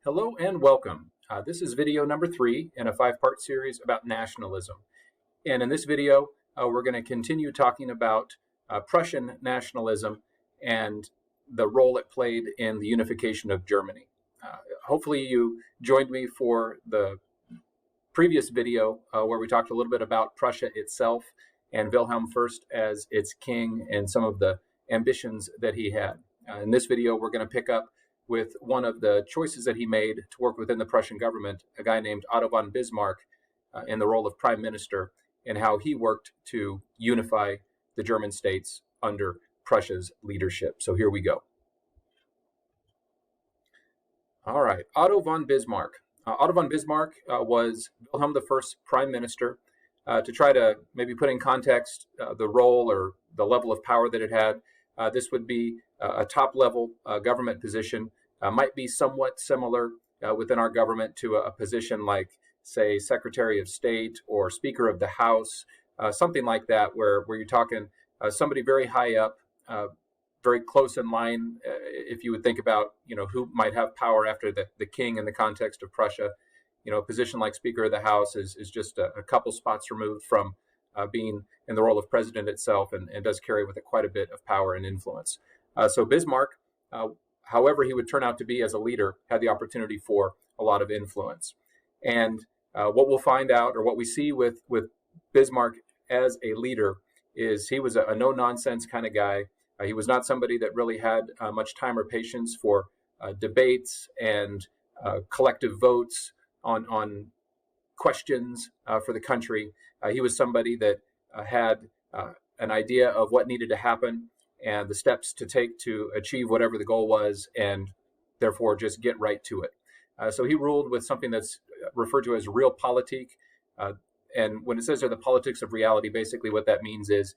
Hello and welcome. This is video number 3 in a 5-part series about nationalism. And in this video, we're going to continue talking about Prussian nationalism and the role it played in the unification of Germany. Hopefully you joined me for the previous video where we talked a little bit about Prussia itself and Wilhelm I as its king and some of the ambitions that he had. In this video, we're going to pick up with one of the choices that he made to work within the Prussian government, a guy named Otto von Bismarck in the role of prime minister, and how he worked to unify the German states under Prussia's leadership. So here we go. All right, Otto von Bismarck. Otto von Bismarck was Wilhelm I's prime minister. To try to maybe put in context the role or the level of power that it had, this would be a top-level government position, might be somewhat similar within our government to a position like, say, Secretary of State or Speaker of the House, something like that, where you're talking somebody very high up, very close in line, if you would think about, who might have power after the king in the context of Prussia. A position like Speaker of the House is just a couple spots removed from being in the role of president itself, and does carry with it quite a bit of power and influence. So Bismarck, however he would turn out to be as a leader, had the opportunity for a lot of influence. And what we'll find out, or what we see with Bismarck as a leader, is he was a no-nonsense kind of guy. He was not somebody that really had much time or patience for debates and collective votes on questions for the country. He was somebody that had an idea of what needed to happen and the steps to take to achieve whatever the goal was, and therefore just get right to it. So he ruled with something that's referred to as realpolitik. And when it says there the politics of reality, basically what that means is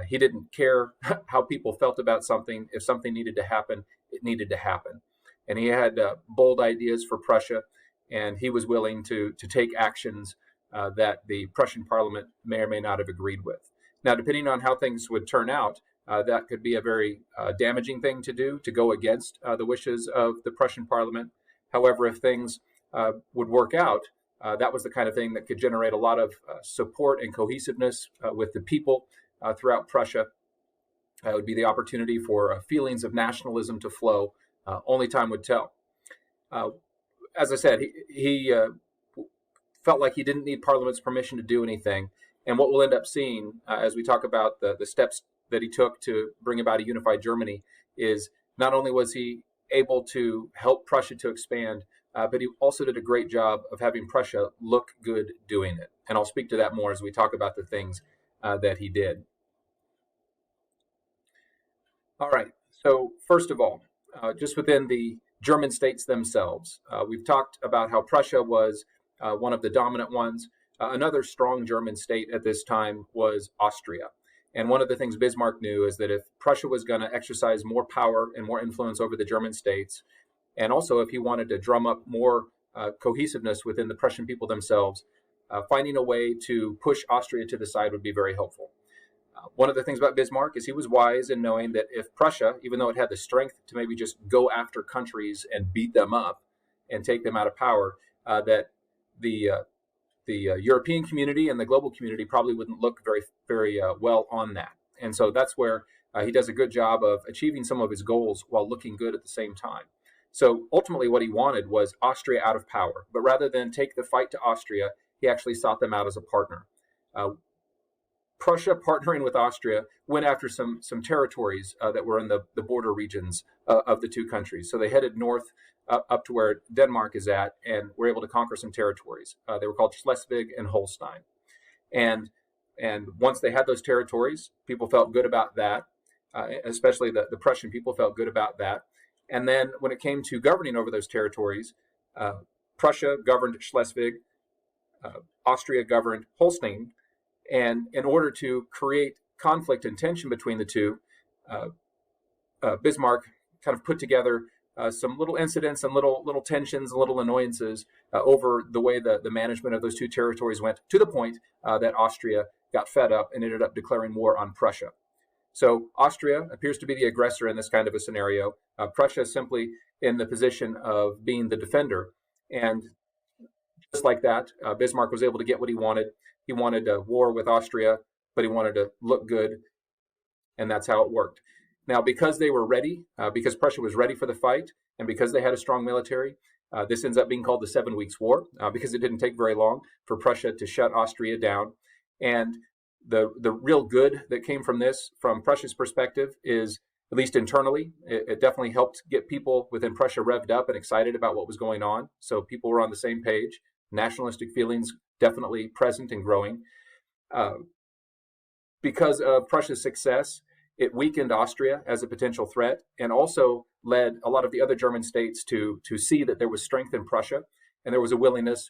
he didn't care how people felt about something. If something needed to happen, it needed to happen. And he had bold ideas for Prussia, and he was willing to take actions that the Prussian parliament may or may not have agreed with. Now, depending on how things would turn out, that could be a very damaging thing to do, to go against the wishes of the Prussian parliament. However, if things would work out, that was the kind of thing that could generate a lot of support and cohesiveness with the people throughout Prussia. It would be the opportunity for feelings of nationalism to flow. Only time would tell. As I said, he felt like he didn't need Parliament's permission to do anything. And what we'll end up seeing as we talk about the steps that he took to bring about a unified Germany is not only was he able to help Prussia to expand, but he also did a great job of having Prussia look good doing it. And I'll speak to that more as we talk about the things that he did. All right, so first of all, just within the German states themselves, we've talked about how Prussia was one of the dominant ones. Another strong German state at this time was Austria. And one of the things Bismarck knew is that if Prussia was going to exercise more power and more influence over the German states, and also if he wanted to drum up more cohesiveness within the Prussian people themselves, finding a way to push Austria to the side would be very helpful. One of the things about Bismarck is he was wise in knowing that if Prussia, even though it had the strength to maybe just go after countries and beat them up and take them out of power, that the European community and the global community probably wouldn't look very well on that. And so that's where he does a good job of achieving some of his goals while looking good at the same time. So ultimately what he wanted was Austria out of power. But rather than take the fight to Austria, he actually sought them out as a partner. Prussia, partnering with Austria, went after some territories that were in the border regions of the two countries. So they headed north up to where Denmark is at, and were able to conquer some territories. They were called Schleswig and Holstein. And once they had those territories, people felt good about that, especially the Prussian people felt good about that. And then when it came to governing over those territories, Prussia governed Schleswig, Austria governed Holstein. And in order to create conflict and tension between the two, Bismarck kind of put together some little incidents and little tensions and little annoyances over the way the management of those two territories went, to the point that Austria got fed up and ended up declaring war on Prussia. So Austria appears to be the aggressor in this kind of a scenario. Prussia is simply in the position of being the defender. And just like that, Bismarck was able to get what he wanted. He wanted a war with Austria, but he wanted to look good, and that's how it worked. Now, because they were ready, because Prussia was ready for the fight, and because they had a strong military, this ends up being called the 7 Weeks' War, because it didn't take very long for Prussia to shut Austria down. And the real good that came from this, from Prussia's perspective, is, at least internally, it definitely helped get people within Prussia revved up and excited about what was going on. So people were on the same page. Nationalistic feelings definitely present and growing. Because of Prussia's success, it weakened Austria as a potential threat, and also led a lot of the other German states to see that there was strength in Prussia, and there was a willingness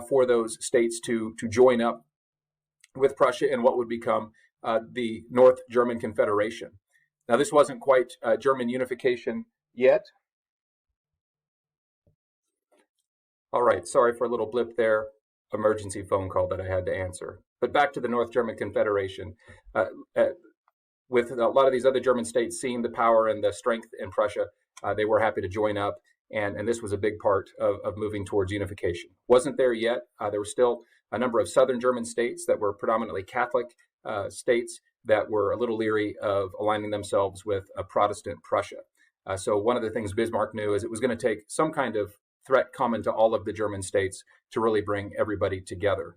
for those states to join up with Prussia in what would become the North German Confederation. Now, this wasn't quite German unification yet. All right, sorry for a little blip there. Emergency phone call that I had to answer. But back to the North German Confederation. With a lot of these other German states seeing the power and the strength in Prussia, they were happy to join up, and this was a big part of moving towards unification. Wasn't there yet. There were still a number of southern German states that were predominantly Catholic states that were a little leery of aligning themselves with a Protestant Prussia. So one of the things Bismarck knew is it was going to take some kind of threat common to all of the German states to really bring everybody together.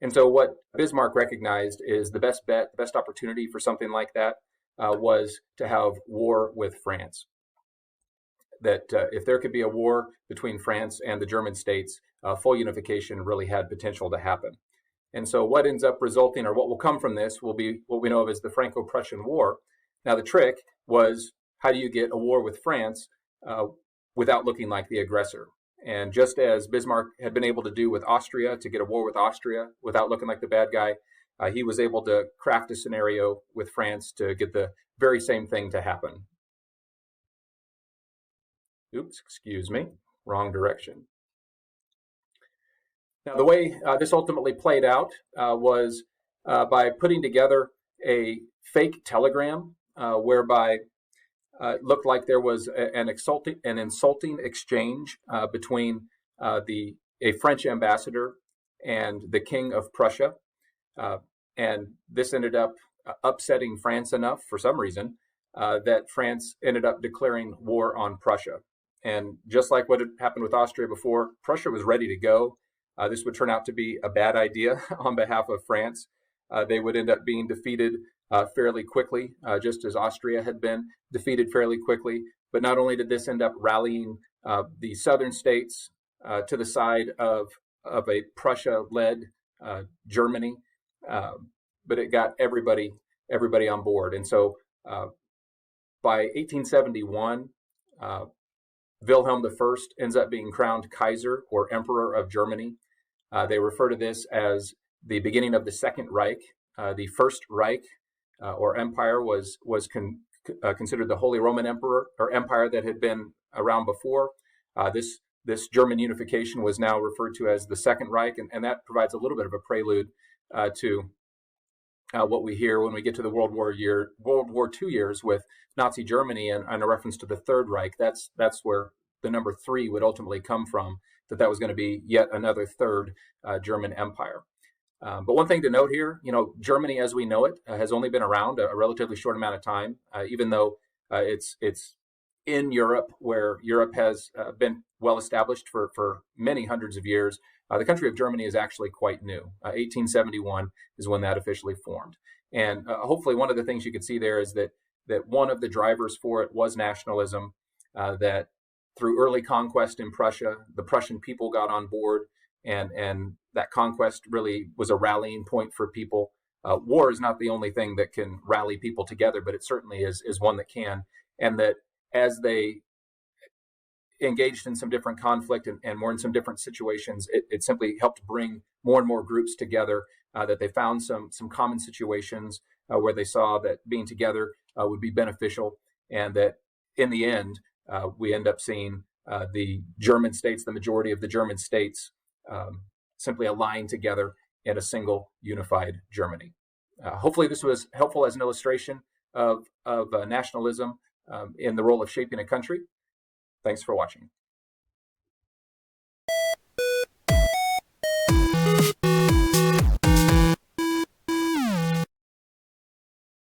And so what Bismarck recognized is the best bet, the best opportunity for something like that was to have war with France. That if there could be a war between France and the German states, full unification really had potential to happen. And so what ends up resulting, or what will come from this, will be what we know of as the Franco-Prussian War. Now, the trick was, how do you get a war with France without looking like the aggressor? And just as Bismarck had been able to do with Austria, to get a war with Austria without looking like the bad guy, he was able to craft a scenario with France to get the very same thing to happen. Oops, excuse me, wrong direction. Now, the way this ultimately played out was by putting together a fake telegram whereby it looked like there was an insulting exchange between a French ambassador and the King of Prussia. And this ended up upsetting France enough, for some reason, that France ended up declaring war on Prussia. And just like what had happened with Austria before, Prussia was ready to go. This would turn out to be a bad idea on behalf of France. They would end up being defeated fairly quickly, just as Austria had been defeated fairly quickly. But not only did this end up rallying the southern states to the side of a Prussia-led Germany, but it got everybody on board. And so by 1871, Wilhelm I ends up being crowned Kaiser, or Emperor of Germany. They refer to this as the beginning of the Second Reich. The First Reich or empire was considered the Holy Roman Emperor, or empire that had been around before. This German unification was now referred to as the Second Reich, and that provides a little bit of a prelude to what we hear when we get to the World War II years with Nazi Germany and a reference to the Third Reich. That's where the number 3 would ultimately come from, that was going to be yet another third German empire. But one thing to note here, Germany as we know it has only been around a relatively short amount of time, even though it's in Europe, where Europe has been well established for many hundreds of years. The country of Germany is actually quite new. 1871 is when that officially formed. And hopefully one of the things you can see there is that one of the drivers for it was nationalism, that through early conquest in Prussia, the Prussian people got on board, and that conquest really was a rallying point for people. War is not the only thing that can rally people together, but it certainly is one that can. And that as they engaged in some different conflict and were in some different situations, it simply helped bring more and more groups together, that they found some common situations where they saw that being together would be beneficial, and that in the end, we end up seeing the German states, the majority of the German states, simply align together in a single unified Germany. Hopefully this was helpful as an illustration of nationalism in the role of shaping a country. Thanks for watching.